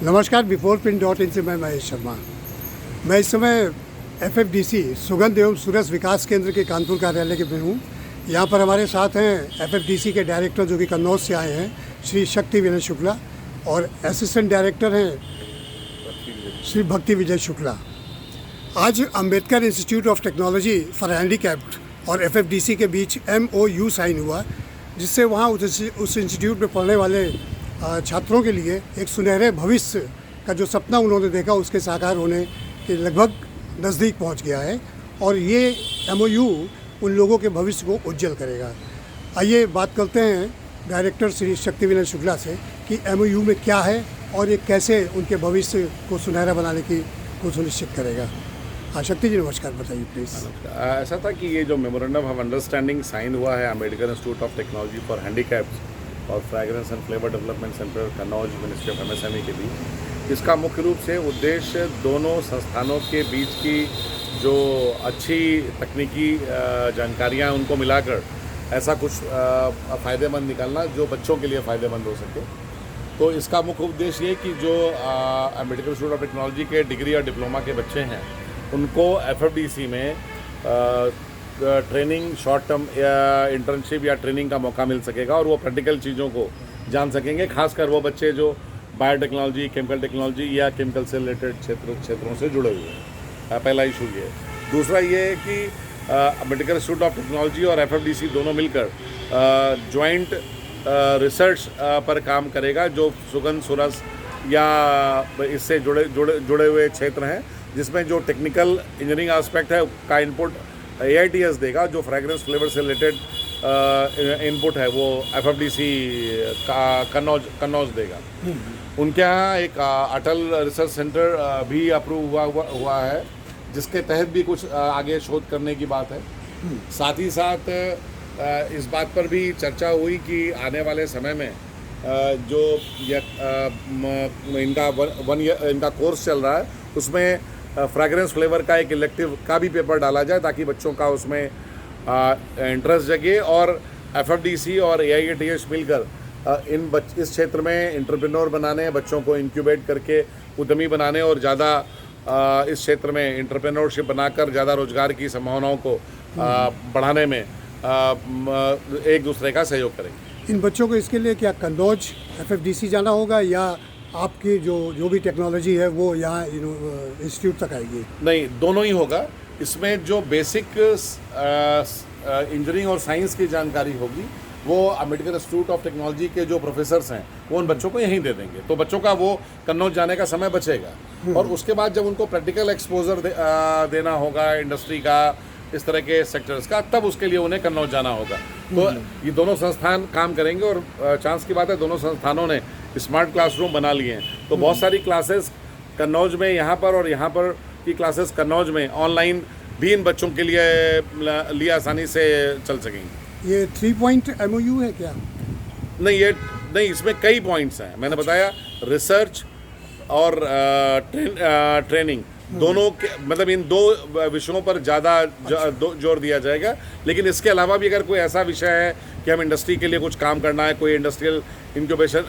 नमस्कार, before print dot in से मैं महेश शर्मा। मैं इस समय FFDC सुगंध एवं सूरज विकास केंद्र के कानपुर कार्यालय के में हूँ। यहाँ पर हमारे साथ हैं FFDC के डायरेक्टर जो कि कन्नौज से आए हैं, श्री शक्ति विनय शुक्ला, और असिस्टेंट डायरेक्टर हैं श्री भक्ति विजय शुक्ला। आज Ambedkar institute of technology for handicapped और FFDC के बीच MOU साइन हुआ, जिससे वहाँ उस इंस्टीट्यूट में पढ़ने वाले छात्रों के लिए एक सुनहरे भविष्य का जो सपना उन्होंने देखा उसके साकार होने के लगभग नज़दीक पहुंच गया है, और ये MOU उन लोगों के भविष्य को उज्जवल करेगा। आइए बात करते हैं डायरेक्टर श्री शक्ति विनय शुक्ला से कि MOU में क्या है और ये कैसे उनके भविष्य को सुनहरा बनाने की को सुनिश्चित करेगा। हाँ शक्ति जी, नमस्कार, बताइए प्लीज़। ऐसा था कि ये जो मेमोरेंडम ऑफ अंडरस्टैंडिंग साइन हुआ है Ambedkar institute of technology for handicapped और fragrance and flavour development centre Kannauj ministry of MSME के बीच, इसका मुख्य रूप से उद्देश्य दोनों संस्थानों के बीच की जो अच्छी तकनीकी जानकारियाँ उनको मिलाकर ऐसा कुछ फ़ायदेमंद निकालना जो बच्चों के लिए फ़ायदेमंद हो सके। तो इसका मुख्य उद्देश्य ये कि जो अम्बेडकर इंस्टीट्यूट ऑफ टेक्नोलॉजी के डिग्री और डिप्लोमा के बच्चे हैं उनको FFDC में ट्रेनिंग, शॉर्ट टर्म इंटर्नशिप या ट्रेनिंग का मौका मिल सकेगा और वो प्रैक्टिकल चीज़ों को जान सकेंगे, खासकर वो बच्चे जो बायोटेक्नोलॉजी, केमिकल टेक्नोलॉजी या केमिकल से रिलेटेड क्षेत्रों से जुड़े हुए हैं। पहला इशू ये है। दूसरा ये है कि अम्बेडकर इंस्टीट्यूट ऑफ टेक्नोलॉजी और FFDC दोनों मिलकर जॉइंट रिसर्च पर काम करेगा, जो सुगंध सूरज या इससे जुड़े हुए क्षेत्र हैं, जिसमें जो टेक्निकल इंजीनियरिंग एस्पेक्ट है का इनपुट AITS देगा, जो फ्रेगरेंस फ्लेवर से रिलेटेड इनपुट है वो FFDC का कन्नौज देगा। उनके यहाँ एक अटल रिसर्च सेंटर भी अप्रूव हुआ है, जिसके तहत भी कुछ आगे शोध करने की बात है। साथ ही साथ इस बात पर भी चर्चा हुई कि आने वाले समय में जो इनका कोर्स चल रहा है उसमें फ्रेगरेंस फ्लेवर का एक इलेक्टिव का भी पेपर डाला जाए, ताकि बच्चों का उसमें इंटरेस्ट जगे और FFDC और AITS मिलकर इस क्षेत्र में एंटरप्रेन्योर बनाने, बच्चों को इंक्यूबेट करके उद्यमी बनाने और ज़्यादा इस क्षेत्र में एंटरप्रेन्योरशिप बनाकर ज़्यादा रोजगार की संभावनाओं को बढ़ाने में एक दूसरे का सहयोग करेंगे। इन बच्चों को इसके लिए क्या कन्नौज FFDC जाना होगा या आपकी जो भी टेक्नोलॉजी है वो यहाँ इंस्टीट्यूट तक आएगी? नहीं, दोनों ही होगा। इसमें जो बेसिक इंजीनियरिंग और साइंस की जानकारी होगी वो अम्बेडकर इंस्टीट्यूट ऑफ टेक्नोलॉजी के जो प्रोफेसर्स हैं वो उन बच्चों को यहीं दे देंगे, तो बच्चों का वो कन्नौज जाने का समय बचेगा। और उसके बाद जब उनको प्रैक्टिकल एक्सपोजर देना होगा इंडस्ट्री का, इस तरह के सेक्टर्स का, तब उसके लिए उन्हें कन्नौज जाना होगा। तो ये दोनों संस्थान काम करेंगे और चांस की बात है दोनों संस्थानों ने स्मार्ट क्लासरूम बना लिए हैं, तो बहुत सारी क्लासेस कन्नौज में यहाँ पर और यहाँ पर की क्लासेस कन्नौज में ऑनलाइन भी इन बच्चों के लिए आसानी से चल सकेंगी। ये 3 पॉइंट MOU है क्या? नहीं, इसमें कई पॉइंट्स हैं। मैंने बताया रिसर्च और ट्रेनिंग दोनों के, मतलब इन दो विषयों पर ज़्यादा जोर दिया जाएगा। लेकिन इसके अलावा भी अगर कोई ऐसा विषय है कि हम इंडस्ट्री के लिए कुछ काम करना है, कोई इंडस्ट्रियल इंक्यूबेशन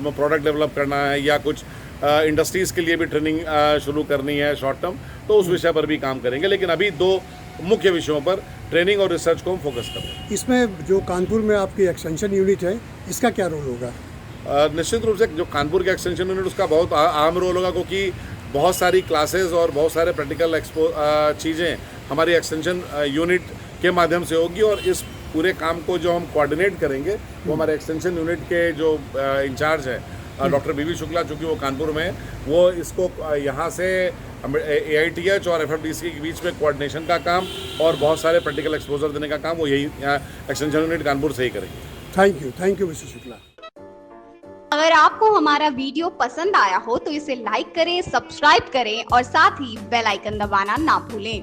प्रोडक्ट डेवलप करना है या कुछ इंडस्ट्रीज़ के लिए भी ट्रेनिंग शुरू करनी है शॉर्ट टर्म, तो उस विषय पर भी काम करेंगे। लेकिन अभी दो मुख्य विषयों पर ट्रेनिंग और रिसर्च को हम फोकस कर रहे हैं। इसमें जो कानपुर में आपकी एक्सटेंशन यूनिट है, इसका क्या रोल होगा? निश्चित रूप से जो कानपुर के एक्सटेंशन यूनिट उसका बहुत अहम रोल होगा, क्योंकि बहुत सारी क्लासेस और बहुत सारे प्रैक्टिकल चीज़ें हमारी एक्सटेंशन यूनिट के माध्यम से होगी, और इस पूरे काम को जो हम कोऑर्डिनेट करेंगे वो हमारे एक्सटेंशन यूनिट के जो इंचार्ज है डॉक्टर BV शुक्ला, चूँकि वो कानपुर में, वो इसको यहाँ से AITH और FFDC के बीच में कोऑर्डिनेशन का काम और बहुत सारे प्रैक्टिकल एक्सपोजर देने का काम वो यही एक्सटेंशन यूनिट कानपुर से ही करेंगे। Thank you mister Shukla. अगर आपको हमारा वीडियो पसंद आया हो तो इसे लाइक करें, सब्सक्राइब करें और साथ ही बेल आइकन दबाना ना भूलें।